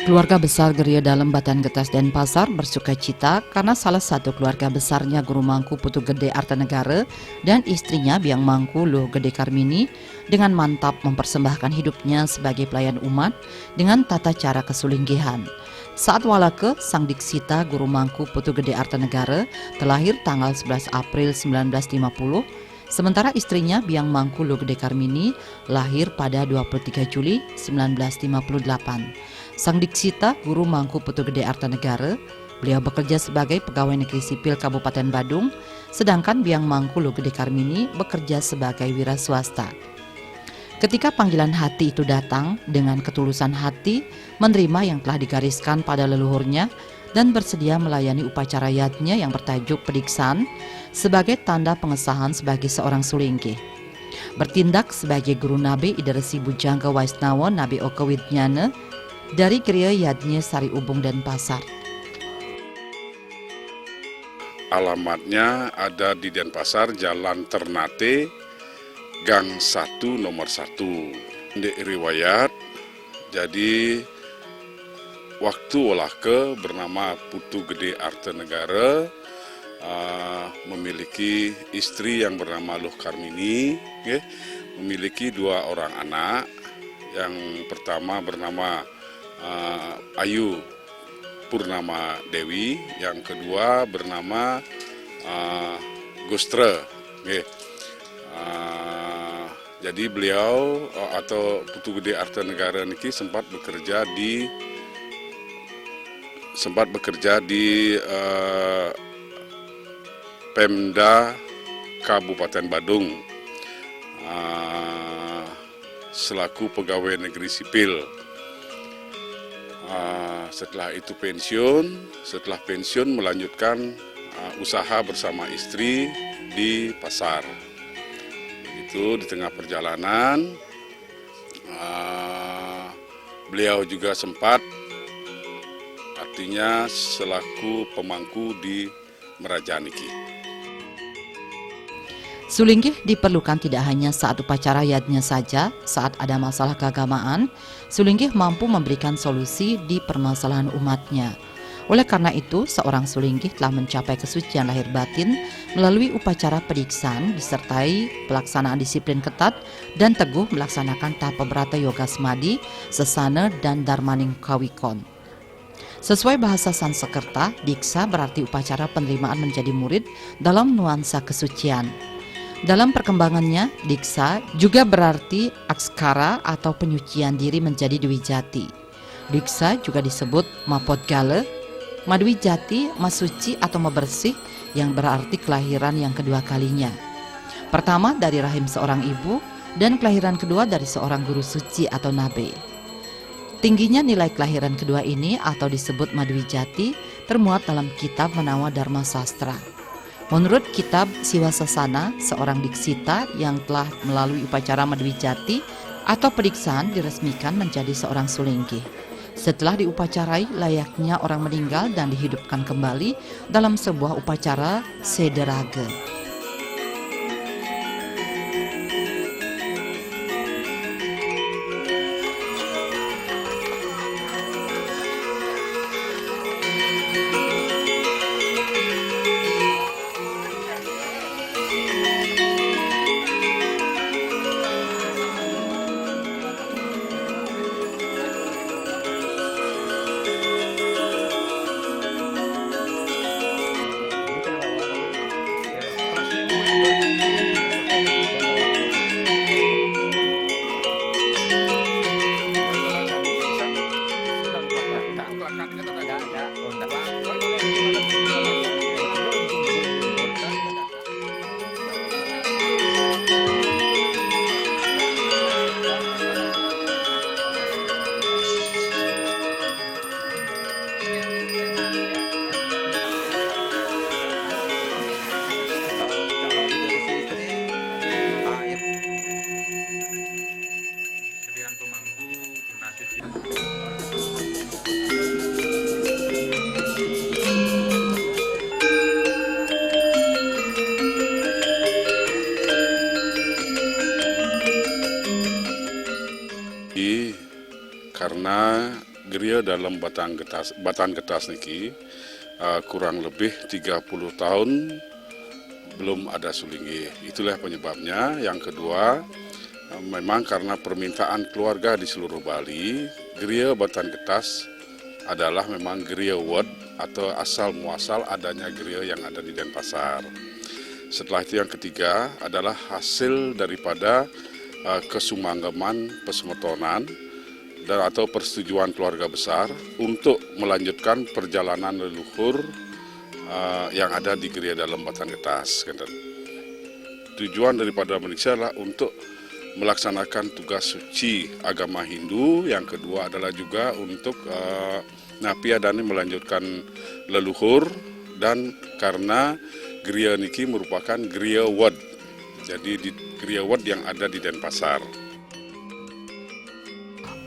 Keluarga besar Geria Dalem Batan Getas Denpasar bersuka cita karena salah satu keluarga besarnya Guru Mangku Putu Gede Artanegara dan istrinya Biang Mangku Luh Gede Karmini dengan mantap mempersembahkan hidupnya sebagai pelayan umat dengan tata cara kesulinggihan. Saat walake, Sang Diksita Guru Mangku Putu Gede Artanegara terlahir tanggal 11 April 1950, sementara istrinya Biang Mangku Luh Gede Karmini lahir pada 23 Juli 1958. Sang Diksita Guru Mangku Putu Gede Artanegara, beliau bekerja sebagai pegawai negeri sipil Kabupaten Badung, sedangkan Biang Mangku Luh Gede Karmini bekerja sebagai wira swasta. Ketika panggilan hati itu datang dengan ketulusan hati, menerima yang telah digariskan pada leluhurnya dan bersedia melayani upacara yatnya yang bertajuk pediksaan sebagai tanda pengesahan sebagai seorang sulingkih. Bertindak sebagai guru Nabi Idaresi Bujangga Waisnawa Nabi Oka Widnyana dari Geria Yadnya Sari Ubung Denpasar. Alamatnya ada di Denpasar, Jalan Ternate, Gang 1 nomor 1. Di riwayat, jadi waktu walake bernama Putu Gede Artanegara memiliki istri yang bernama Luh Karmini, memiliki 2 orang anak. Yang pertama bernama Ayu Purnama Dewi, yang kedua bernama Gustre. Jadi beliau atau Putu Gede Artanegara niki sempat bekerja di Pemda Kabupaten Badung selaku pegawai negeri sipil. Setelah itu setelah pensiun melanjutkan usaha bersama istri di pasar. Begitu di tengah perjalanan beliau juga sempat artinya selaku pemangku di Merajaniki. Sulinggih diperlukan tidak hanya saat upacara yadnya saja, saat ada masalah keagamaan, Sulinggih mampu memberikan solusi di permasalahan umatnya. Oleh karena itu, seorang Sulinggih telah mencapai kesucian lahir batin melalui upacara pediksaan disertai pelaksanaan disiplin ketat dan teguh melaksanakan tapa berata yoga semadi, sesana, dan darmaning kawikon. Sesuai bahasa Sansekerta, diksa berarti upacara penerimaan menjadi murid dalam nuansa kesucian. Dalam perkembangannya, diksa juga berarti akskara atau penyucian diri menjadi Dwi Jati. Diksa juga disebut Mapodgale, Madwi Jati, Masuci atau Mebersih yang berarti kelahiran yang kedua kalinya. Pertama dari rahim seorang ibu dan kelahiran kedua dari seorang guru suci atau nabe. Tingginya nilai kelahiran kedua ini atau disebut Madwi Jati termuat dalam kitab Menawa Dharma Sastra. Menurut kitab Siwasasana, seorang diksita yang telah melalui upacara Madwi Jati atau pediksaan diresmikan menjadi seorang sulinggih. Setelah diupacarai layaknya orang meninggal dan dihidupkan kembali dalam sebuah upacara sederaga. Karena geria dalam Batan Getas niki kurang lebih 30 tahun belum ada sulinggih. Itulah penyebabnya. Yang kedua, memang karena permintaan keluarga di seluruh Bali, geria Batan Getas adalah memang geria word atau asal muasal adanya geria yang ada di Denpasar. Setelah itu yang ketiga adalah hasil daripada kesumanggaman pesemetonan dan atau persetujuan keluarga besar untuk melanjutkan perjalanan leluhur yang ada di geria dalam Batan Getas. Tujuan daripada Malaysia adalah untuk melaksanakan tugas suci agama Hindu. Yang kedua adalah juga untuk napi adani melanjutkan leluhur, dan karena geria niki merupakan geria wad, jadi di geria wad yang ada di Denpasar.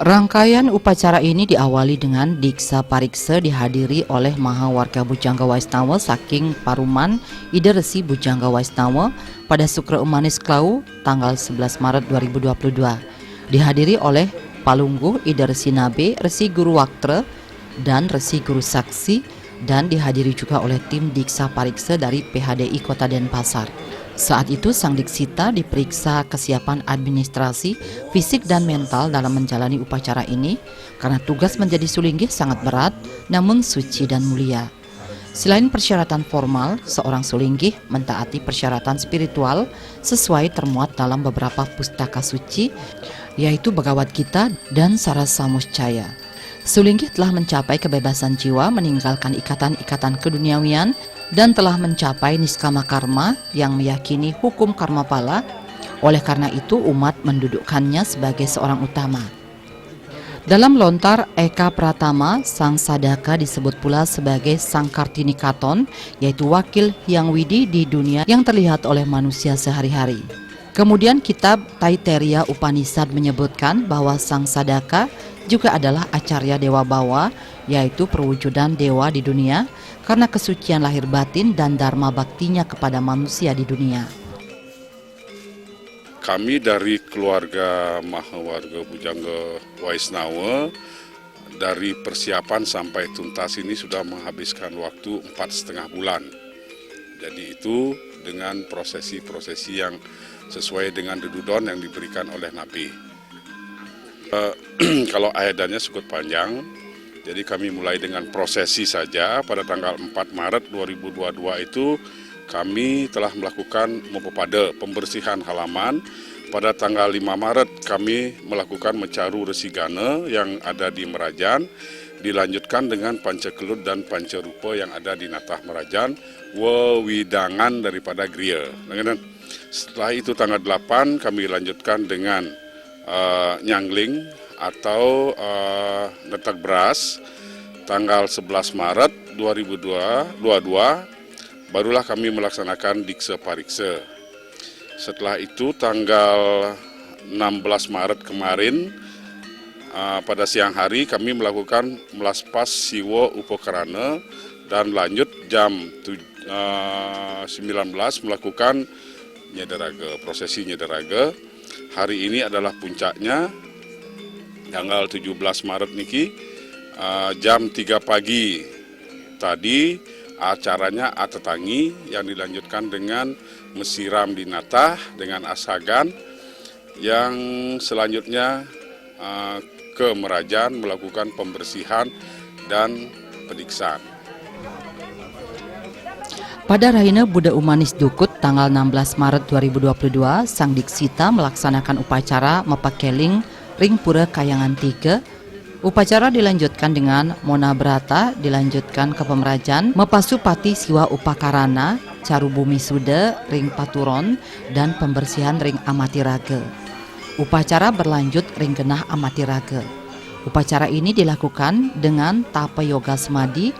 Rangkaian upacara ini diawali dengan Diksa Pariksa dihadiri oleh Maha Warga Bujangga Waisnawa saking Paruman Ida Resi Bujangga Waisnawa pada Sukra Umanis Klau tanggal 11 Maret 2022. Dihadiri oleh Palungguh Ida Resi Nabe, Resi Guru Waktra, dan Resi Guru Saksi, dan dihadiri juga oleh tim Diksa Pariksa dari PHDI Kota Denpasar. Saat itu Sang Diksita diperiksa kesiapan administrasi, fisik dan mental dalam menjalani upacara ini karena tugas menjadi sulinggih sangat berat namun suci dan mulia. Selain persyaratan formal, seorang sulinggih mentaati persyaratan spiritual sesuai termuat dalam beberapa pustaka suci, yaitu Bhagavad Gita dan Sarasamuscaya. Sulinggih telah mencapai kebebasan jiwa, meninggalkan ikatan-ikatan keduniawian, dan telah mencapai niskama karma yang meyakini hukum karma pala. Oleh karena itu umat mendudukkannya sebagai seorang utama. Dalam lontar Eka Pratama, Sang Sadaka disebut pula sebagai Sang Kartini Katon, yaitu wakil Hyang Widi di dunia yang terlihat oleh manusia sehari-hari. Kemudian kitab Taittiriya Upanishad menyebutkan bahwa Sang Sadaka juga adalah acarya Dewa Bawa, yaitu perwujudan dewa di dunia karena kesucian lahir batin dan dharma baktinya kepada manusia di dunia. Kami dari keluarga Maha Warga Bujangga Waisnawa, dari persiapan sampai tuntas ini sudah menghabiskan waktu 4,5 bulan. Jadi itu dengan prosesi-prosesi yang sesuai dengan dedudon yang diberikan oleh Nabi. Kalau ayadannya cukup panjang, jadi kami mulai dengan prosesi saja. Pada tanggal 4 Maret 2022 itu kami telah melakukan mempepada pembersihan halaman. Pada tanggal 5 Maret kami melakukan mencaru resi gana yang ada di Merajan, dilanjutkan dengan pancakelut dan pancarupa yang ada di Natah Merajan, wewidangan daripada Gria. Setelah itu tanggal 8 kami lanjutkan dengan nyangling atau letak beras. Tanggal 11 Maret 2022 barulah kami melaksanakan Diksa Pariksa. Setelah itu tanggal 16 Maret kemarin pada siang hari kami melakukan melaspas siwa upakarana dan lanjut jam 19 melakukan nyederaga, prosesi nyederaga. Hari ini adalah puncaknya tanggal 17 Maret niki jam 3 pagi tadi acaranya Atatangi yang dilanjutkan dengan mesiram di Natah dengan asagan, yang selanjutnya ke Merajan melakukan pembersihan dan pediksaan. Pada Raina Buddha Umanis Dukut tanggal 16 Maret 2022, Sang Diksita melaksanakan upacara Mepakeling Ring Pura Kayangan 3. Upacara dilanjutkan dengan Mona Brata, dilanjutkan ke Pemerajan, Mepasupati Siwa Upakarana, Caru Bumi Suda, Ring Paturon, dan pembersihan Ring Amatiraga. Upacara berlanjut Ring Genah Amatiraga. Upacara ini dilakukan dengan Tapa Yoga Semadi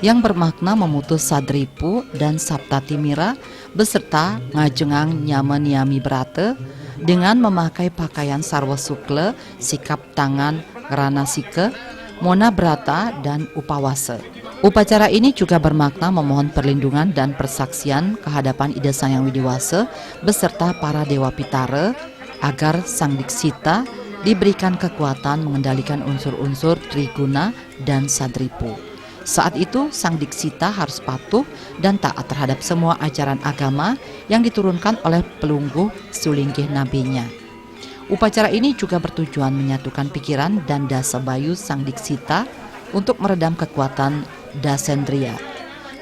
yang bermakna memutus Sadripu dan Saptatimira beserta Ngajengang Nyama Niyami Brata dengan memakai pakaian Sarwa Sukla, sikap tangan Ngerana Sike, Mona Brata, dan Upawase. Upacara ini juga bermakna memohon perlindungan dan persaksian kehadapan Ida Sang Yang Widiwasa beserta para Dewa Pitara agar Sang Diksita diberikan kekuatan mengendalikan unsur-unsur Triguna dan Sadripu. Saat itu, sang Diksita harus patuh dan taat terhadap semua ajaran agama yang diturunkan oleh pelungguh Sulingkih nabinya. Upacara ini juga bertujuan menyatukan pikiran dan dasa bayu sang Diksita untuk meredam kekuatan dasendria.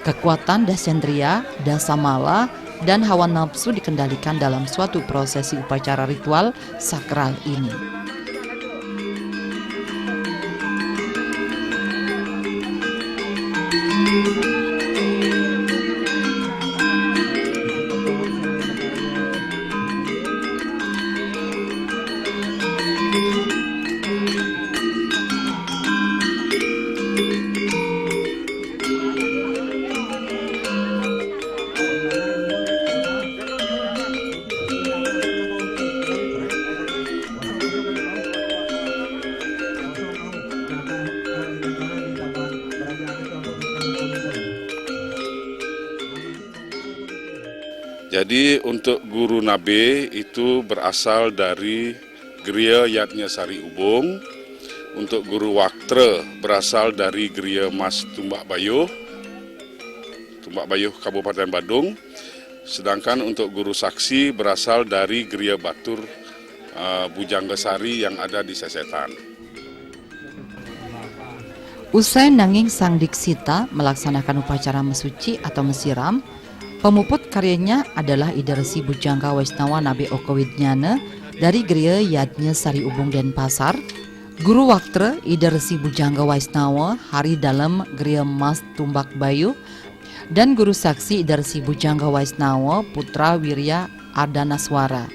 Kekuatan dasendria, dasa mala, dan hawa nafsu dikendalikan dalam suatu prosesi upacara ritual sakral ini. Jadi untuk Guru Nabe itu berasal dari Griya Yatnya Sari Ubung. Untuk Guru Waktre berasal dari Griya Mas Tumbak Bayuh Kabupaten Badung. Sedangkan untuk Guru Saksi berasal dari Griya Batur Bujanggesari yang ada di Sesetan. Usai nanging sang Diksita melaksanakan upacara mesuci atau mesiram, pemuput karyanya adalah Ida Resi Bujangga Waisnawa Nabe Oko Widnyana dari Griya Yatnya Sari Ubung Denpasar, Guru Waktre Ida Resi Bujangga Waisnawa Hari Dalam Griya Mas Tumbak Bayuh, dan Guru Saksi Ida Resi Bujangga Waisnawa Putra Wirya Ardanaswara.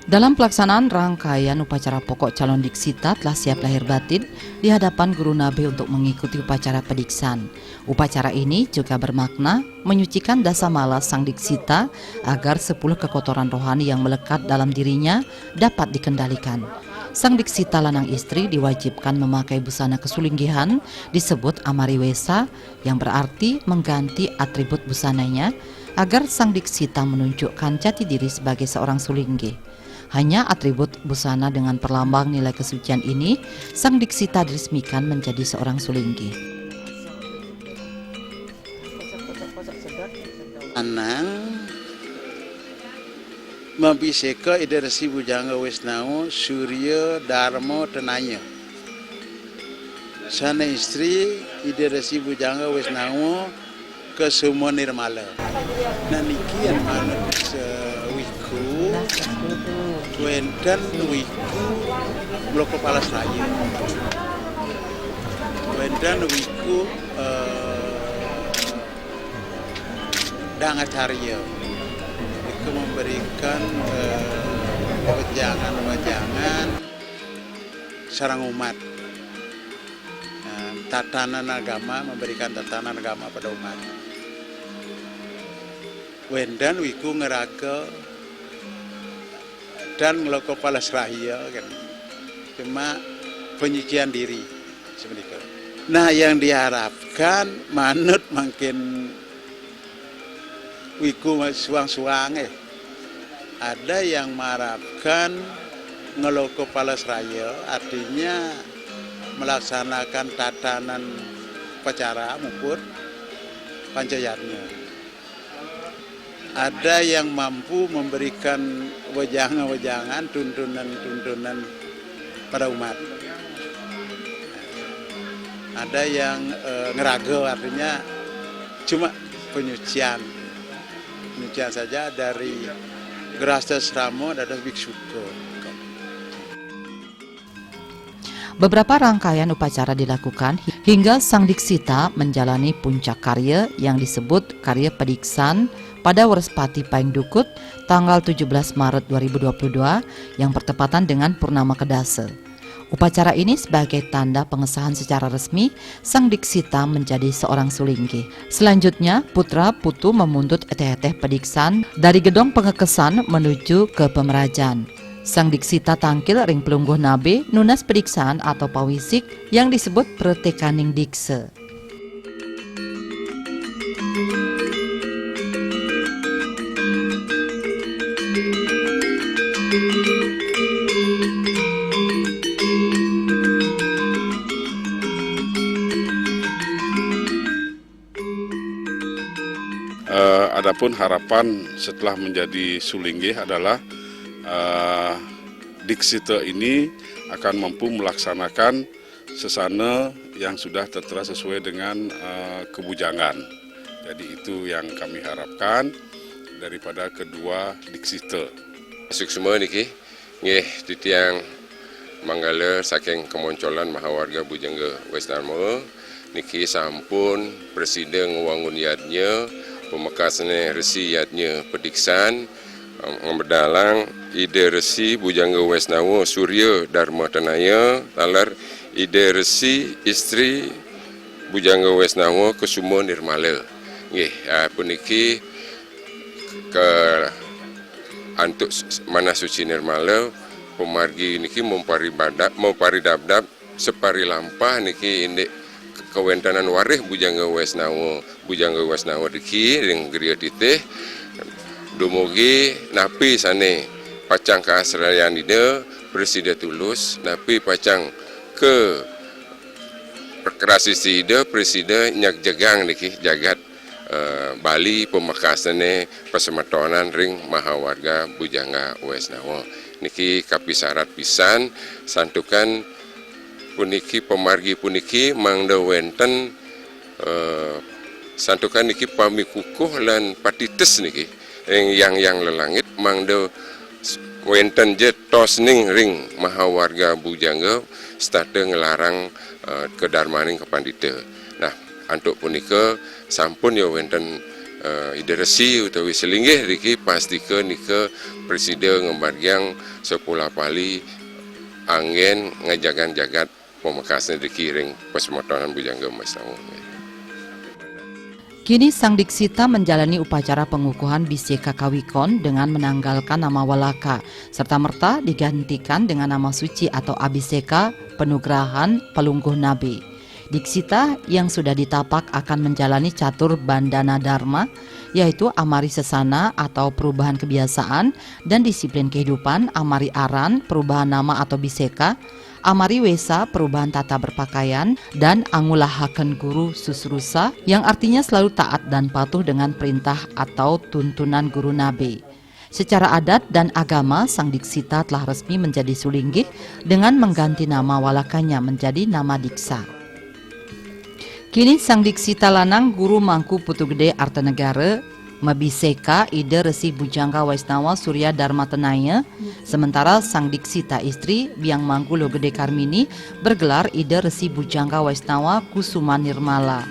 Dalam pelaksanaan rangkaian upacara pokok calon Diksita telah siap lahir batin di hadapan Guru Nabe untuk mengikuti upacara pediksan. Upacara ini juga bermakna menyucikan dasa mala sang Diksita agar 10 kekotoran rohani yang melekat dalam dirinya dapat dikendalikan. Sang Diksita lanang istri diwajibkan memakai busana kesulinggihan disebut amariwesa yang berarti mengganti atribut busananya agar sang Diksita menunjukkan jati diri sebagai seorang sulinggih. Hanya atribut busana dengan perlambang nilai kesucian ini, sang Diksita diresmikan menjadi seorang sulinggih. Anang mabiseka Ida Resi Bujangga Waisnawa Surya Dharma Tenanya. Sana istri Ida Resi Bujangga Waisnawa Kesuma Nirmala. Naniki yang mana wiku Wenten wiku Bloko Palas Raya. Wenten wiku Dangacarya. Itu memberikan wejangan-wejangan sarang umat. Tatanan agama, memberikan tatanan agama pada umat. Wendan wiku ngeraga dan ngeloko palas rahia kan. Cuma penyucian diri seperti itu. Nah, yang diharapkan manut makin wiku suang-suang Ada yang mengharapkan ngeloko palas raya artinya melaksanakan tatanan upacara mupur pancayatnya. Ada yang mampu memberikan wejangan-wejangan, tuntunan-tuntunan pada umat. Ada yang ngerago artinya cuma penyucian saja dari Grasta Sramo dan Biksuko. Beberapa rangkaian upacara dilakukan hingga sang Diksita menjalani puncak karya yang disebut karya pediksan pada Warespati Paing Dukut tanggal 17 Maret 2022 yang bertepatan dengan Purnama Kedase. Upacara ini sebagai tanda pengesahan secara resmi sang Diksita menjadi seorang sulinggih. Selanjutnya, putra putu memuntut eteh-eteh pediksan dari gedong pengekesan menuju ke pemerajan. Sang Diksita tangkil ring pelungguh nabe nunas pediksan atau pawisik yang disebut pretekaning dikse. Adapun harapan setelah menjadi Sulinggih adalah Diksita ini akan mampu melaksanakan sesana yang sudah tertera sesuai dengan kebujangan. Jadi itu yang kami harapkan daripada kedua Diksita. Suksma niki nggih titiang manggala saking kemunculan Mahawarga Bujangga West Dharma niki sampun presiden wangun yadnya pemekasane resi yadnya pediksan ngebedalang ide resi Bujangga West Dharma Surya Dharma Tanaya talar ide resi istri Bujangga West Dharma Kusuma Nirmala nggih puniki ke antuk Mana Suci Nirmala pemargi niki memparidabdab separi lampah niki indek kewentanan warih Bujangga West Dharma diki ring griya titih dumugi napi sane pacang keasrayan ide presiden tulus napi pacang ke perkerasisi ide presiden nyak jagang niki jagat Bali pemakasane pesemetonan ring Mahawarga Bujangga West Dharma niki kapisarat pisan santukan puniki pemargi puniki mangda wenten santukan niki pamikukuh lan patites niki yang lelangit mangda wenten je tosning ring Mahawarga Bujangga stade ngelarang kedarmaning kepandita. Nah antuk punika sampun ya wenten ide resi utawi selinggih niki pastike nika presiden ngembargyang sepula pali angin ngajagan-jagat pemekasnya dikiring pesemetonan Bujangga West Dharma. Kini Sang Diksita menjalani upacara pengukuhan Biseka Kawikon dengan menanggalkan nama Walaka, serta-merta digantikan dengan nama suci atau Abiseka Penugrahan Pelungguh Nabi. Diksita yang sudah ditapak akan menjalani catur bandana dharma, yaitu amari sesana atau perubahan kebiasaan dan disiplin kehidupan, amari aran perubahan nama atau biseka, amari wesa perubahan tata berpakaian, dan angulahaken guru susrusa yang artinya selalu taat dan patuh dengan perintah atau tuntunan guru nabi. Secara adat dan agama, Sang Diksita telah resmi menjadi Sulinggih dengan mengganti nama walakanya menjadi nama Diksa. Kini Sang Diksita lanang guru Mangku Putu Gede Artanegara Mabiseka ide Resi Bujangga West Dharma Surya Dharma Tanaya, sementara Sang Diksita istri Biang Mangku Lo Gede Karmini bergelar ide Resi Bujangga West Dharma Kusuma Nirmala.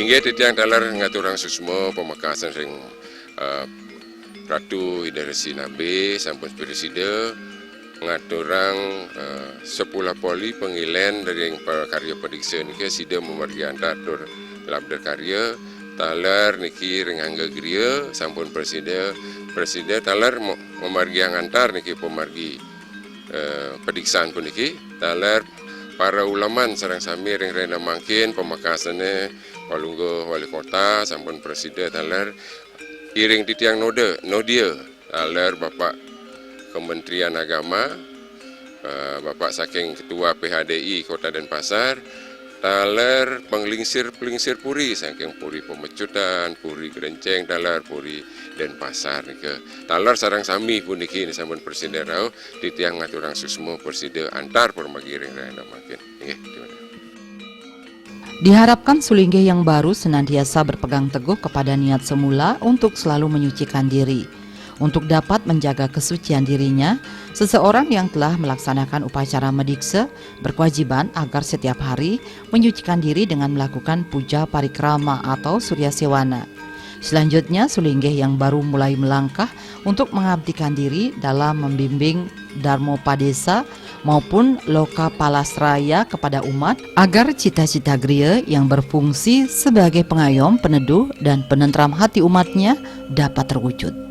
Inggih titiang dalar ngaturang susmo pemekasan ring Ratu Ida Resi Nabi sampun preside ngaturang sepula poli pengilen dari karya pediksa niki sida memargi antar tur labda karya talar niki ring angga griya sampun preside talar memargi antar niki pemargi pediksaan puniki talar para ulaman sareng sami ring rena mangkin pemakasane Palungguh Wali Kota sampun presiden talar iring titiang nodia talar Bapak Kementerian Agama Bapak saking Ketua PHDI Kota Denpasar talar penglingsir puri saking puri Pemecutan puri Gerenceng talar puri Denpasar nika talar sareng sami puniki sampun presiden rau titiang ngaturang susmo presiden antar permagi ring rena mangkin nggih. Diharapkan Sulinggih yang baru senantiasa berpegang teguh kepada niat semula untuk selalu menyucikan diri. Untuk dapat menjaga kesucian dirinya, seseorang yang telah melaksanakan upacara medikse berkewajiban agar setiap hari menyucikan diri dengan melakukan puja parikrama atau surya sewana. Selanjutnya, Sulinggih yang baru mulai melangkah untuk mengabdikan diri dalam membimbing Darmopadesa maupun Loka Palasraya kepada umat agar cita-cita Griya yang berfungsi sebagai pengayom, peneduh, dan penentram hati umatnya dapat terwujud.